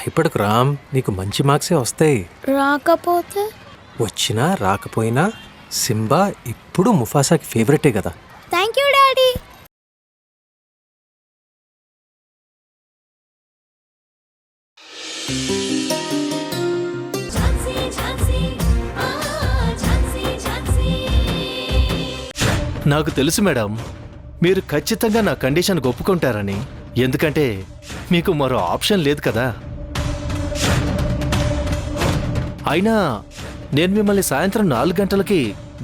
భయపడకు రామ్, నీకు మంచి మార్క్సే వస్తాయి. రాకపోతే వచ్చినా రాకపోయినా సింబా ఇప్పుడు ముఫాసాకి ఫేవరెటే కదా. Thank you daddy. నాకు తెలుసు మేడం, మీరు ఖచ్చితంగా నా కండిషన్కి ఒప్పుకుంటారని. ఎందుకంటే మీకు మరో ఆప్షన్ లేదు కదా. అయినా నేను మిమ్మల్ని సాయంత్రం 4 గంటలకి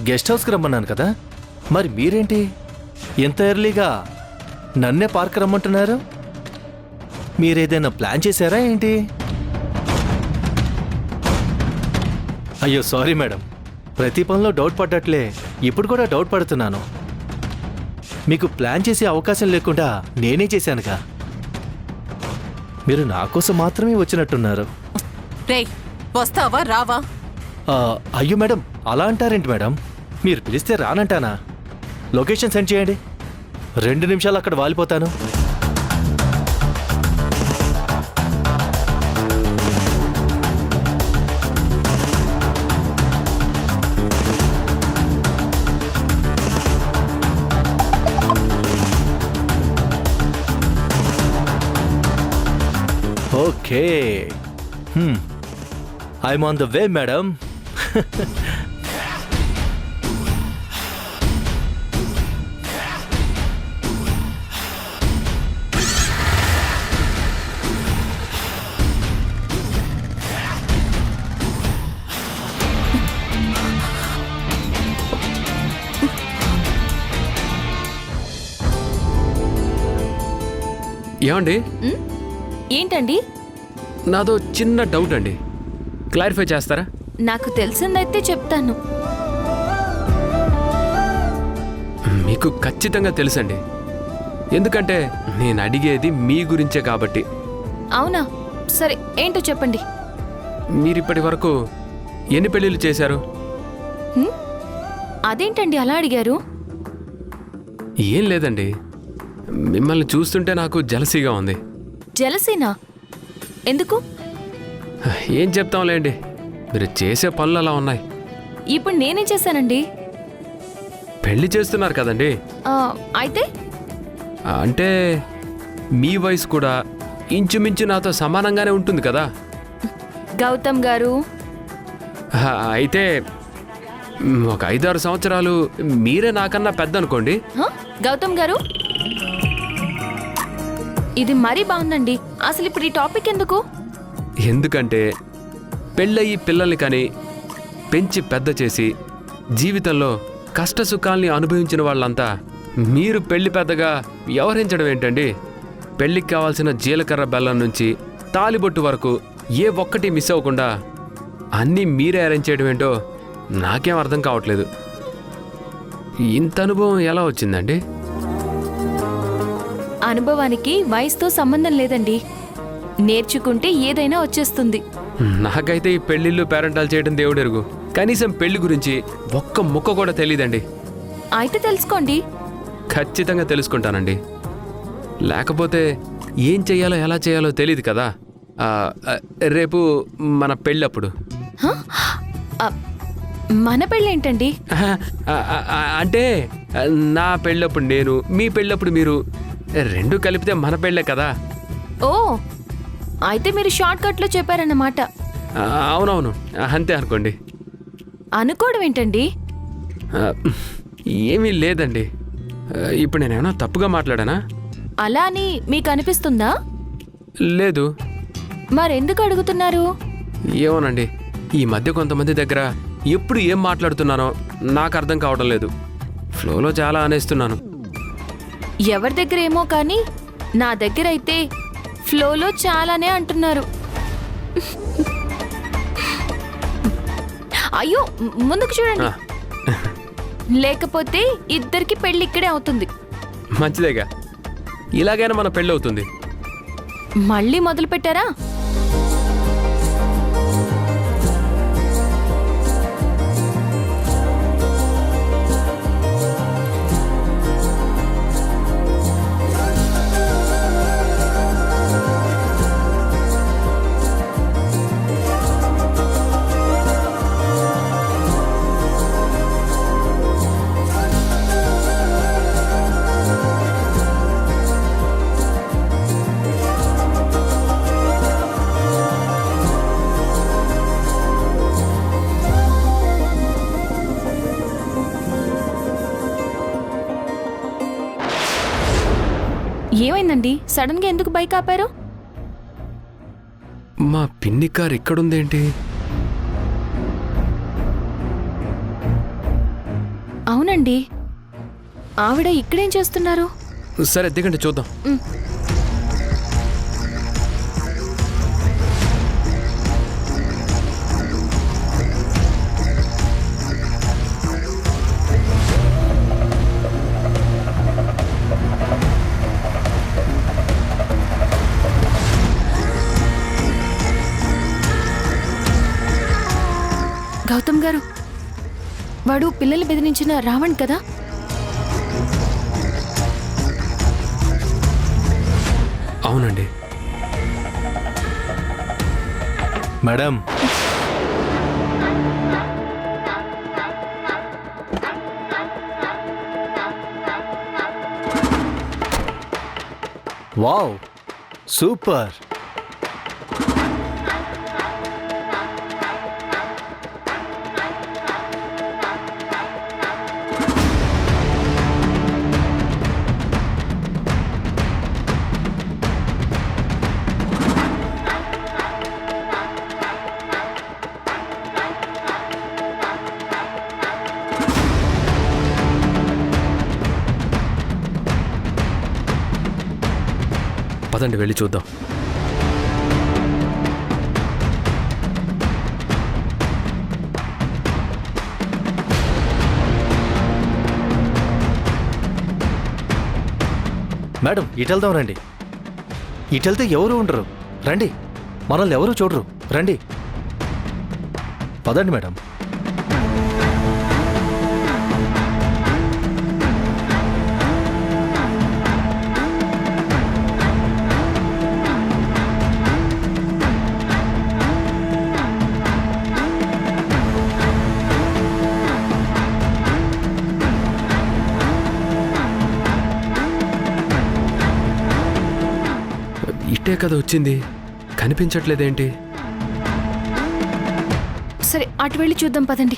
గెస్ట్ హౌస్కి రమ్మన్నాను కదా, మరి మీరేంటి ఎంత ఎర్లీగా నన్నే పార్క్ రమ్మంటున్నారు? మీరేదైనా ప్లాన్ చేశారా ఏంటి? అయ్యో సారీ మేడం, ప్రతి పనిలో డౌట్ పడ్డట్లే ఇప్పుడు కూడా డౌట్ పడుతున్నాను. మీకు ప్లాన్ చేసే అవకాశం లేకుండా నేనే చేశానుగా. మీరు నా కోసం మాత్రమే వచ్చినట్టున్నారు. రేయ్, వస్తావా రావా? అయ్యో మేడం, అలా అంటారేంటి మేడం? మీరు పిలిస్తే రానంటానా? లొకేషన్ సెండ్ చేయండి, 2 నిమిషాలు అక్కడ వాలిపోతాను. Okay, I'm on the way madam. ఏమండి? ఏంటండి? నాదో చిన్న డౌట్ అండి, క్లారిఫై చేస్తారా? నాకు తెలిసిందైతే చెప్తాను. మీకు ఖచ్చితంగా తెలుసండి, ఎందుకంటే నేను అడిగేది మీ గురించే కాబట్టి. అవునా? సరే, ఏంటో చెప్పండి. మీరిప్పటి వరకు ఎన్ని పెళ్ళిళ్ళు చేశారు? అదేంటండి అలా అడిగారు? ఏం లేదండి, మిమ్మల్ని చూస్తుంటే నాకు జలసీగా ఉంది. జలసీనా? ఎందుకు? ఏం చెప్తాంలేండి, మీరు చేసే పనులు అలా ఉన్నాయి. ఇప్పుడు నేనేం చేశానండి? పెళ్లి చేస్తున్నారు కదండి. అయితే అంటే మీ వయసు కూడా ఇంచుమించు నాతో సమానంగానే ఉంటుంది కదా. గౌతమ్ గారు, అయితే ఒక 5-6 సంవత్సరాలు మీరే నాకన్నా పెద్ద అనుకోండి. గౌతమ్ గారు, ఇది మరీ బాగుందండి. అసలు ఇప్పుడు ఈ టాపిక్ ఎందుకు? ఎందుకంటే పెళ్ళయి పిల్లల్ని కానీ పెంచి పెద్ద చేసి జీవితంలో కష్ట సుఖాల్ని అనుభవించిన వాళ్ళంతా మీరు పెళ్లి పెద్దగా వ్యవహరించడం ఏంటండి? పెళ్లికి కావాల్సిన జీలకర్ర బెల్లం నుంచి తాలిబొట్టు వరకు ఏ ఒక్కటి మిస్ అవ్వకుండా అన్నీ మీరే అరేంజ్ చేయడం ఏంటో నాకేం అర్థం కావట్లేదు. ఇంత అనుభవం ఎలా వచ్చిందండి? అనుభవానికి వయసుతో సంబంధం లేదండి, నేర్చుకుంటే ఏదైనా వచ్చేస్తుంది. నాకైతే ఈ పెళ్లిళ్ళు పేరెంటాలు చేయడం దేవుడెరుగు, కనీసం పెళ్లి గురించి ఒక్క ముక్క కూడా తెలియదండి. అయితే తెలుసుకోండి. ఖచ్చితంగా తెలుసుకుంటానండి, లేకపోతే ఏం చెయ్యాలో ఎలా చేయాలో తెలియదు కదా. రేపు మన పెళ్ళప్పుడు. మన పెళ్ళేంటండి? అంటే నా పెళ్ళప్పుడు నేను, మీ పెళ్ళప్పుడు మీరు, 2 కలిపితే మన పెళ్ళే కదా. ఓ, అయితే మీరు షార్ట్ కట్లో చెప్పారన్నమాట. అవునవును, అంతే అనుకోండి. అనుకోవడం ఏంటండి? ఏమీ లేదండి, ఇప్పుడు నేనేమన్నా తప్పుగా మాట్లాడానా? అలా అని మీకు అనిపిస్తుందా? లేదు. మరెందుకు అడుగుతున్నారు? ఏమోనండి, ఈ మధ్య కొంతమంది దగ్గర ఎప్పుడు ఏం మాట్లాడుతున్నానో నాకు అర్థం కావడం లేదు. ఫ్లోలో చాలా అనేస్తున్నాను. ఎవరి దగ్గర ఏమో కానీ నా దగ్గర అయితే ఫ్లోలో చాలానే అంటున్నారు. అయ్యో, ముందుకు చూడండి, లేకపోతే ఇద్దరికి పెళ్లి ఇక్కడే అవుతుంది. మంచిదేగా, ఇలాగైనా మన పెళ్ళి అవుతుంది. మళ్ళీ మొదలు పెట్టారా? సడన్ గా ఎందుకు బైక్ ఆపారు? మా పిన్ని కార్ ఇక్కడుందేంటి? అవునండి, ఆవిడ ఇక్కడేం చేస్తున్నారు? సరే దిగండి చూద్దాం. గౌతమ్ గారు, వాడు పిల్లలు బెదిరించిన రావణ్ కదా? అవునండి. Madam, wow, super. పదండి వెళ్ళి చూద్దాం. మేడం, ఇటెళ్దాం రండి. ఇటెళ్తే ఎవరు ఉండరు, రండి. మనల్ని ఎవరు చూడరు, రండి. పదండి మేడం. ఇట్టే కదా వచ్చింది, కనిపించట్లేదేంటి? సరే, అటు వెళ్ళి చూద్దాం పదండి.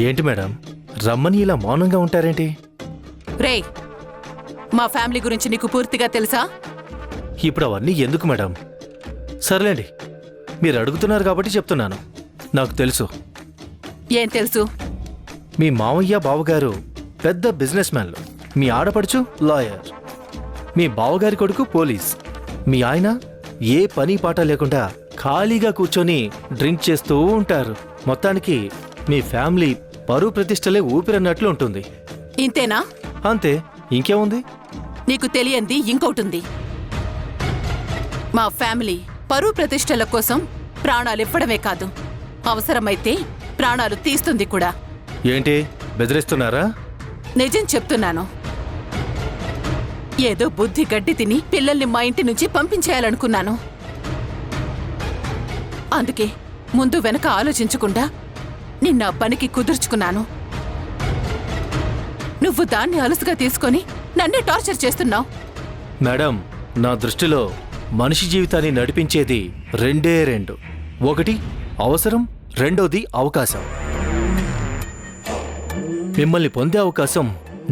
ఏంటి మేడం, రమ్మని ఇలా మౌనంగా ఉంటారేంటి? రేయ్, మా ఫ్యామిలీ గురించి నీకు పూర్తిగా తెలుసా? ఇప్పుడు అవన్నీ ఎందుకు మేడం? సర్లేండి, మీరు అడుగుతున్నారు కాబట్టి చెప్తున్నాను. నాకు తెలుసు. ఏం తెలుసు? మీ మావయ్య బావగారు పెద్ద బిజినెస్ మ్యాన్లు, మీ ఆడపడుచు లాయర్, మీ బావగారి కొడుకు పోలీస్, మీ ఆయన ఏ పని పాట లేకుండా ఖాళీగా కూర్చొని డ్రింక్ చేస్తూ ఉంటారు. మొత్తానికి మీ ఫ్యామిలీ పరువు ప్రతిష్టలే ఊపిరన్నట్లు ఉంటుంది. ఇంతేనా? అంతే, ఇంకేముంది? నీకు తెలియంది ఇంకోటుంది. మా ఫ్యామిలీ పరువు ప్రతిష్టల కోసం ప్రాణాలు ఇవ్వడమే కాదు, అవసరమైతే ప్రాణాలు తీస్తుంది కూడా. ఏంటి, బెదిరిస్తున్నారా? నిజం చెప్తున్నాను. ఏదో బుద్ధి గడ్డి తిని పిల్లల్ని మా ఇంటి నుంచి పంపించేయాలనుకున్నాను. అందుకే ముందు వెనక ఆలోచించకుండా నిన్న పనికి కుదుర్చుకున్నాను. నువ్వు దాన్ని అలసుగా తీసుకొని నన్నే టార్చర్ చేస్తున్నావు. మేడం, నా దృష్టిలో మనిషి జీవితాన్ని నడిపించేది రెండే రెండు. ఒకటి అవసరం, రెండోది అవకాశం. మిమ్మల్ని పొందే అవకాశం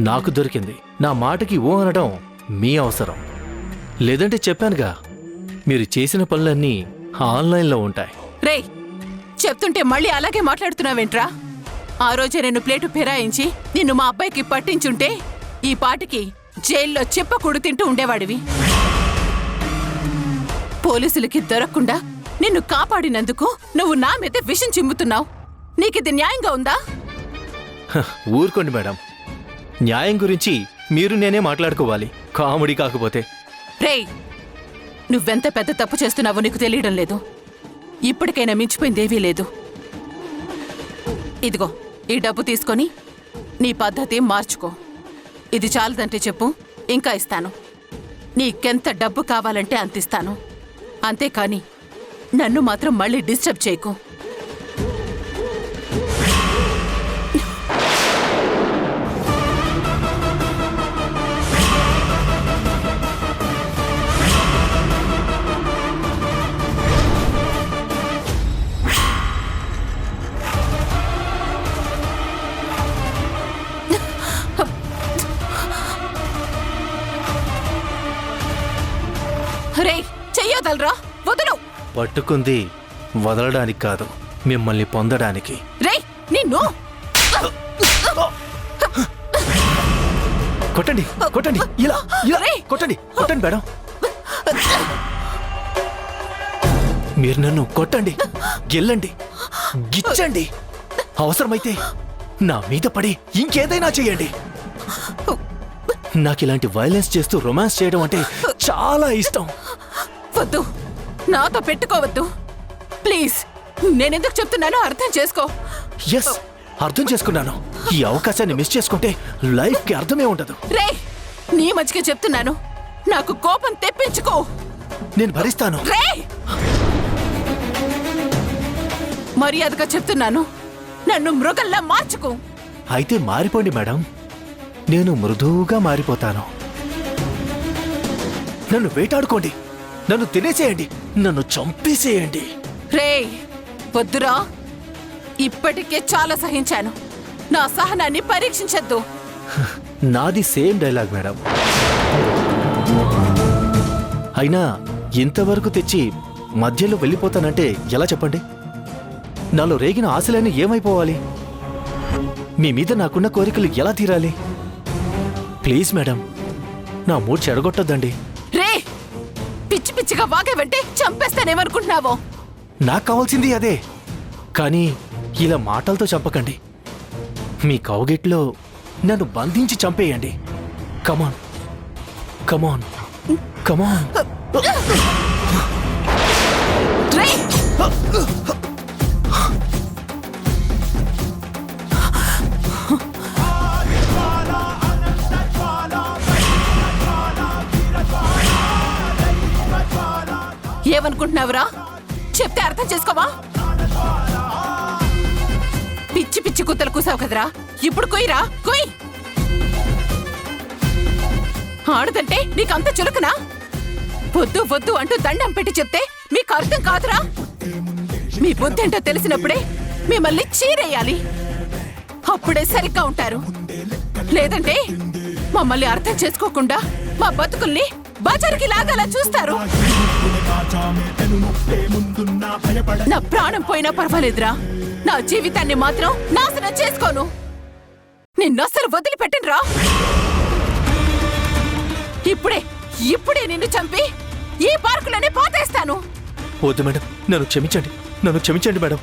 నాకు దొరికింది. నా మాటకి ఓ అనడం మీ అవసరం. లేదంటే చెప్పానుగా, మీరు చేసిన పనులన్నీ ఆన్లైన్లో ఉంటాయి. రేయ్, చెప్తుంటే మళ్ళీ అలాగే మాట్లాడుతున్నావేంట్రా? ఆ రోజే నేను ప్లేటు ఫిరాయించి నిన్ను మా అబ్బాయికి పట్టించుంటే ఈ పాటికి జైల్లో చెప్పకూడు తింటూ ఉండేవాడివి. పోలీసులకి దొరకకుండా నిన్ను కాపాడినందుకు నువ్వు నా మీద విషం చిమ్ముతున్నావు. నీకిది న్యాయంగా ఉందా? ఊరుకోండి మేడం, న్యాయం గురించి మీరు నేనే మాట్లాడుకోవాలి, కామెడీ కాకపోతే. రేయ్, నువ్వెంత పెద్ద తప్పు చేస్తున్నావో నీకు తెలియడం లేదు. ఇప్పటికైనా మించిపోయిందేవీ లేదు. ఇదిగో ఈ డబ్బు తీసుకొని నీ పద్ధతి మార్చుకో. ఇది చాలదంటే చెప్పు, ఇంకా ఇస్తాను. నీకెంత డబ్బు కావాలంటే అంతిస్తాను. అంతేకాని నన్ను మాత్రం మళ్ళీ డిస్టర్బ్ చేయకు. పట్టుకుంది వదలడానికి కాదు, మిమ్మల్ని పొందడానికి. రేయ్ నిన్ను కొట్టండి కొట్టండి, ఇలా ఇలా రేయ్! కొట్టండి కొట్టండి మేడం. మీరు నన్ను కొట్టండి, గెల్లండి, గిచ్చండి, అవసరమైతే నా మీద పడి ఇంకేదైనా చేయండి. నాకు ఇలాంటి వైలెన్స్ చేస్తూ రొమాన్స్ చేయడం అంటే చాలా ఇష్టం. వద్దు, నాతో పెట్టుకోవద్దు ప్లీజ్. నేనెందుకు చెప్తున్నానో అర్థం చేసుకో. ఎస్, అర్థం చేసుకున్నాను. ఈ అవకాశాన్ని మిస్ చేసుకుంటే లైఫ్ కి అర్థమే ఉండదు. రేయ్ నీ మంచిగా చెప్తున్నాను, నాకు కోపం తెప్పించుకో. నేను భరిస్తాను. రేయ్ మర్యాదగా చెప్తున్నాను, నన్ను మృగంలా మార్చుకో. అయితే మారిపోండి మేడం, నేను మృదువుగా మారిపోతాను. నన్ను వేటాడుకోండి, నన్ను తినేసేయండి, నన్ను చంపేసేయండి. రేయ్ వద్దురా, ఇప్పటికే చాలా సహించాను. నా సహనాన్ని పరీక్షించద్దు. నాది సేమ్ డైలాగ్ మేడం. అయినా ఇంతవరకు తెచ్చి మధ్యలో వెళ్ళిపోతానంటే ఎలా చెప్పండి? నాలో రేగిన ఆశలన్నీ ఏమైపోవాలి? మీ మీద నాకున్న కోరికలు ఎలా తీరాలి? ప్లీజ్ మేడం, నా మూడ్ చెడగొట్టొద్దండి. రే పిచ్చి పిచ్చిగా వాగేవంటే చంపేస్తానేమనుకుంటున్నావో? నాకు కావాల్సింది అదే, కానీ ఇలా మాటలతో చంపకండి. మీ కౌగిట్లో నన్ను బంధించి చంపేయండి. కమాన్ కమాన్ కమాన్. రేయ్ ఏమనుకుంటున్నావురా? చెప్తే అర్థం చేసుకోవా? పిచ్చి పిచ్చి కుత్తలు కూసావు కదరా, ఇప్పుడు కొయ్యరా, కొయ్. ఆడదంటే నీకంత చులకనా? వద్దు వద్దు అంటూ దండం పెట్టి చెప్తే మీకు అర్థం కాదురా? మీ బుద్ధి ఏంటో తెలిసినప్పుడే మిమ్మల్ని చీరేయాలి, అప్పుడే సరిగ్గా ఉంటారు. లేదంటే మమ్మల్ని అర్థం చేసుకోకుండా మా బతుకుల్ని బజారుకి లాగాలా చూస్తారు. నా ప్రాణం పోయినా పర్వాలేదురా, నా జీవితాన్ని మాత్రం నాశనం చేసుకోను. నిన్నసలు వదిలిపెట్టనురా. ఇప్పుడే ఇప్పుడే నిన్ను చంపి ఈ పార్కులోనే పాతేస్తాను. వద్దు మేడం, నన్ను క్షమించండి, నన్ను క్షమించండి మేడం,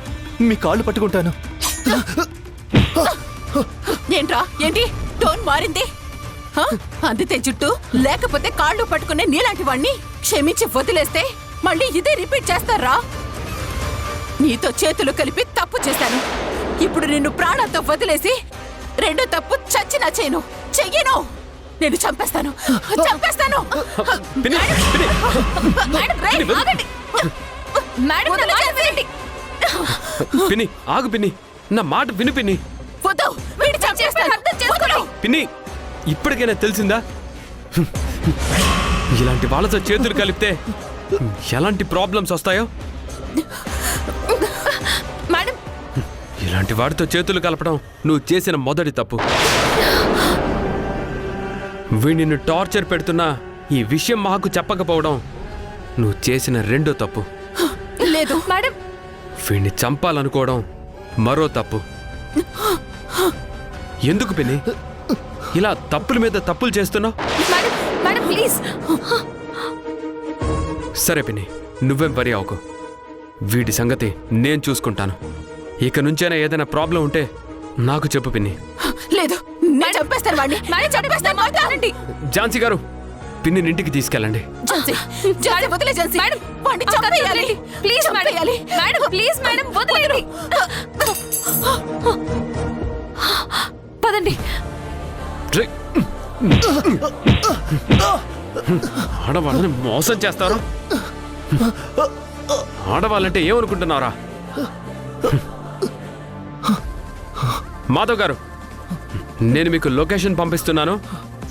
మీ కాళ్ళు పట్టుకుంటాను. ఏంట్రా ఏంటి టోన్ మారింది? హ? అందితే జుట్టు లేకపోతే కాళ్ళు పట్టుకునే నీలాంటి వాణ్ణి క్షమించి వదిలేస్తే మళ్ళీ ఇదే రిపీట్ చేస్తారా? నీతో చేతులు కలిపి తప్పు చేశాను. ఇప్పుడు నిన్ను ప్రాణంతో వదిలేసి రెండో తప్పు చచ్చినా చేయను, చెయ్యను. నేను చంపేస్తాను, చంపేస్తాను. పిన్ని, పిన్ని. మేడం, రేయ్, ఆగండి. మేడం, నన్ను చంపేయండి. పిన్ని ఆగు పిన్ని, నా మాట విను పిన్ని. వద్దు, వీడిని చంపేస్తాను, అర్థం చేసుకోను. పిన్ని ఇప్పటికైనా తెలిసిందా ఇలాంటి వాళ్ళతో చేతులు కలిపితే ఎలాంటి ప్రాబ్లమ్స్ వస్తాయో? మేడం, ఇలాంటి వాడితో చేతులు కలపడం నువ్వు చేసిన మొదటి తప్పు. వీడిని టార్చర్ పెడుతున్నా ఈ విషయం మాకు చెప్పకపోవడం నువ్వు చేసిన రెండో తప్పు. లేదు మేడం, వీడిని చంపాలనుకోవడం మరో తప్పు. ఎందుకు పిన్ని ఇలా తప్పుల మీద తప్పులు చేస్తున్నావు? Madam, madam please. సరే పిన్ని, నువ్వేం వరి అవ్వకు, వీడి సంగతి నేను చూసుకుంటాను. ఇక నుంచైనా ఏదైనా ప్రాబ్లం ఉంటే నాకు చెప్పు పిన్ని. లేదు, నేను చంపేస్తాను వాడిని, నేను చంపేస్తాను. మాట్లాడండి ఝాన్సీ గారు, పిన్నిని ఇంటికి తీసుకెళ్ళండి. ఝాన్సీ, ఝాన్సీ వదిలే ఝాన్సీ. మేడం, వాడిని చంపేయాలి. ప్లీజ్ మేడం, చంపేయాలి. మేడం ప్లీజ్ మేడం వదిలేయండి. పదండి. రే, ఆడవాళ్ళని మోసం చేస్తారా? ఆడవాళ్ళంటే ఏమనుకుంటున్నారా? మాధవ్ గారు, నేను మీకు లొకేషన్ పంపిస్తున్నాను.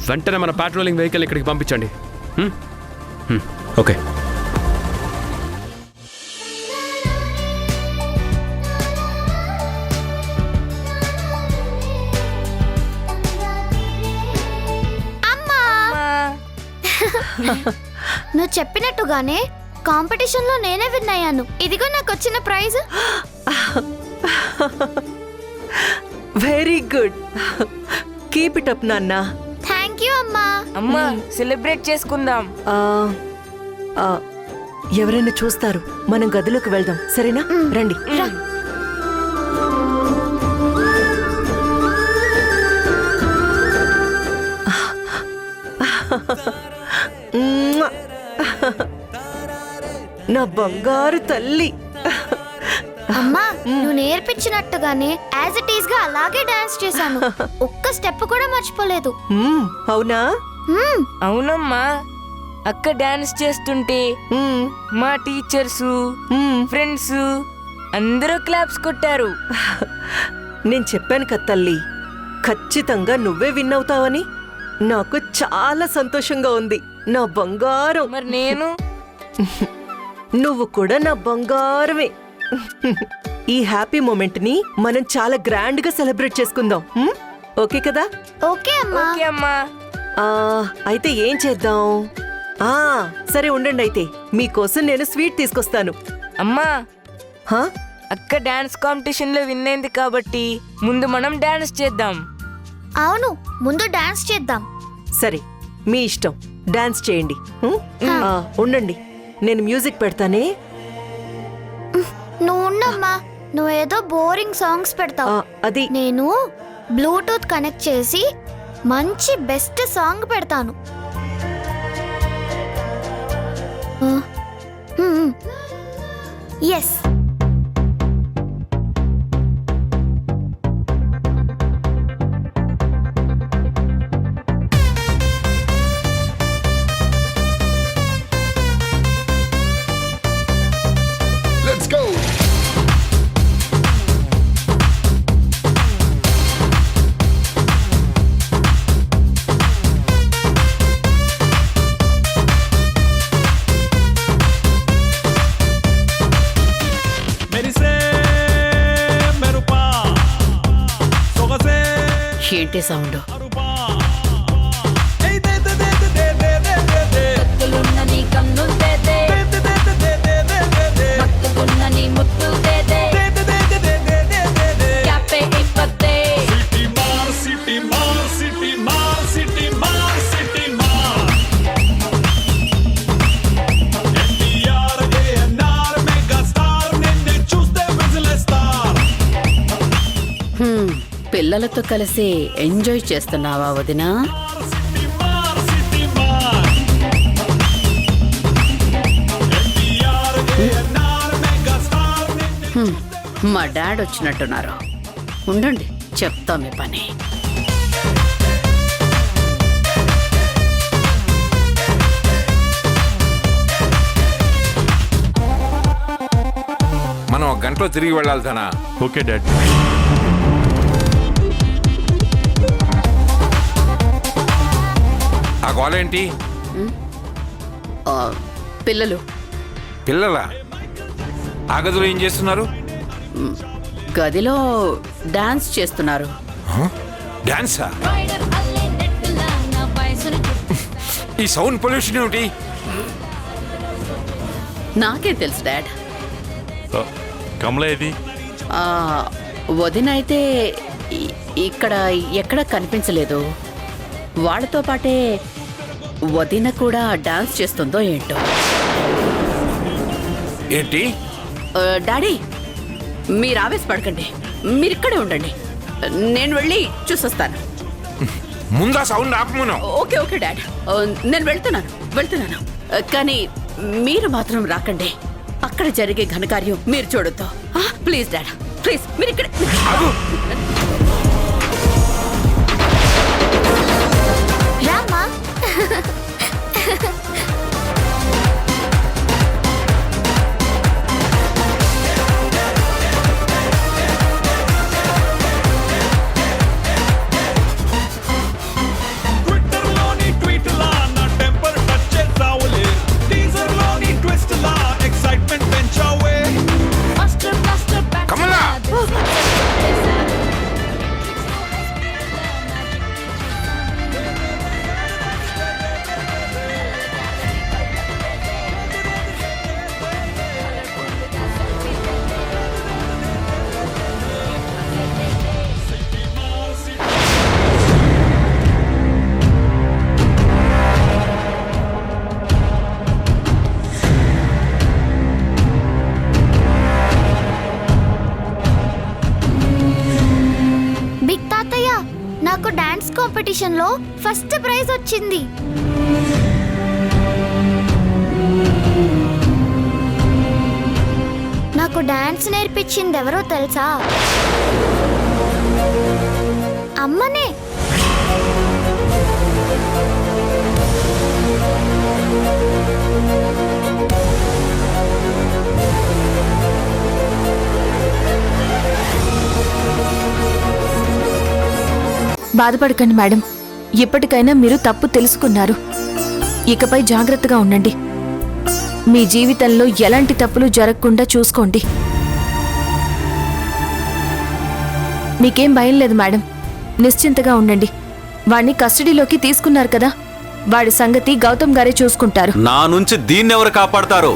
వెంటనే మన పాట్రోలింగ్ వెహికల్ ఇక్కడికి పంపించండి. ఓకే. నువ్వు చెప్పినట్టుగానే కాంపిటీషన్ లో నేనే విన్ అయ్యాను. ఇదిగో నాకు వచ్చిన prize. Very good. Keep it up నాన్న. థ్యాంక్ యూ అమ్మా. అమ్మా సెలబ్రేట్ చేసుకుందాం. ఆ, ఆ, ఎవరైనా చూస్తారు, మనం గదిలోకి వెళ్దాం. సరేనా? రండి. మ్మ్. నా బంగారు తల్లి. అమ్మా నువ్వు నేర్పించినట్టుగానే యాజ్ ఇట్ ఈస్ గా అలాగే డాన్స్ చేశాను. ఒక్క స్టెప్ కూడా మర్చిపోలేదు. అవునా? మ్మ్. అవునమ్మా, అక్క డాన్స్ చేస్తుంటే మ్మ్. మా టీచర్స్ మ్మ్. ఫ్రెండ్స్ అందరూ క్లాప్స్ కొట్టారు. నేను చెప్పాను కదా తల్లి, ఖచ్చితంగా నువ్వే విన్ అవుతావని. నాకు చాలా సంతోషంగా ఉంది నా బంగారం. మరి నేను నువ్వు కూడా నా బంగారమే. ఈ హ్యాపీ మూమెంట్ ని మనం చాలా గ్రాండ్ గా సెలబ్రేట్ చేసుకుందాం. ఓకే కదా? ఓకే అమ్మా. ఓకే అమ్మా. ఆ, అయితే ఏం చేద్దాం? ఆ, సరే ఉండండి. అయితే మీకోసం నేను స్వీట్ తీసుకొస్తాను. అమ్మా, హా? అక్క డాన్స్ కాంపిటీషన్ లో విన్ అయింది కాబట్టి ముందు మనం డాన్స్ చేద్దాం. అవును, ముందు డాన్స్ చేద్దాం. సరే, మీ ఇష్టం. డాన్స్ చేయండి. ఆ, ఉండండి, నేను మ్యూజిక్ పెడతానే. నువ్వు ఉండమ్మా, నువ్వేదో బోరింగ్ సాంగ్స్ ఆ, పెడతావు. అది నేను బ్లూటూత్ కనెక్ట్ చేసి మంచి బెస్ట్ సాంగ్ పెడతాను. ఎస్. Let's go! ఏంటి సౌండ్? పిల్లలతో కలిసి ఎంజాయ్ చేస్తున్నావా వదినా? మా డాడ్ వచ్చినట్టున్నారు. ఉండండి, చెప్తా మీ పని. మనం ఒక గంటలో తిరిగి వెళ్ళాలి ధనా. Okay dad. ఆ గోల ఏంటి? పిల్లలు పిల్లలా? ఆ గదిలో ఏం చేస్తున్నారు? గదిలో డాన్స్ చేస్తున్నారు. డాన్సా? ఈ సౌండ్ పొల్యూషన్ ఏమిటి? నాకేం తెలుసు డాడ్. కమల ఏది? వదిన అయితే ఇక్కడ ఎక్కడ కనిపించలేదు. వాళ్ళతో పాటే వదిన కూడా డాన్స్ చేస్తుందో ఏంటో. ఏంటి? డాడీ, మీరు ఆవేశపడకండి, మీరిక్కడే ఉండండి. నేను వెళ్ళి చూసొస్తాను. ముందా సౌండ్ ఆపమను. ఓకే ఓకే డాడ్, నేను వెళ్తున్నాను. కానీ మీరు మాత్రం రాకండి. అక్కడ జరిగే ఘనకార్యం మీరు చూడొద్దు. ప్లీజ్ డాడ్, ప్లీజ్ మీరు ఇక్కడ. రామా. కాంపిటీషన్ లో ఫస్ట్ ప్రైజ్ వచ్చింది. నాకు డాన్స్ నేర్పించింది ఎవరో తెలుసా? అమ్మనే. బాధపడకండి మేడం, ఇప్పటికైనా మీరు తప్పు తెలుసుకున్నారు. ఇకపై జాగ్రత్తగా ఉండండి. మీ జీవితంలో ఎలాంటి తప్పులు జరగకుండా చూసుకోండి. మీకేం భయం లేదు మేడం, నిశ్చింతగా ఉండండి. వాణ్ణి కస్టడీలోకి తీసుకున్నారు కదా, వాడి సంగతి గౌతమ్ గారే చూసుకుంటారు. నా నుంచి దీన్నెవరు కాపాడతారు?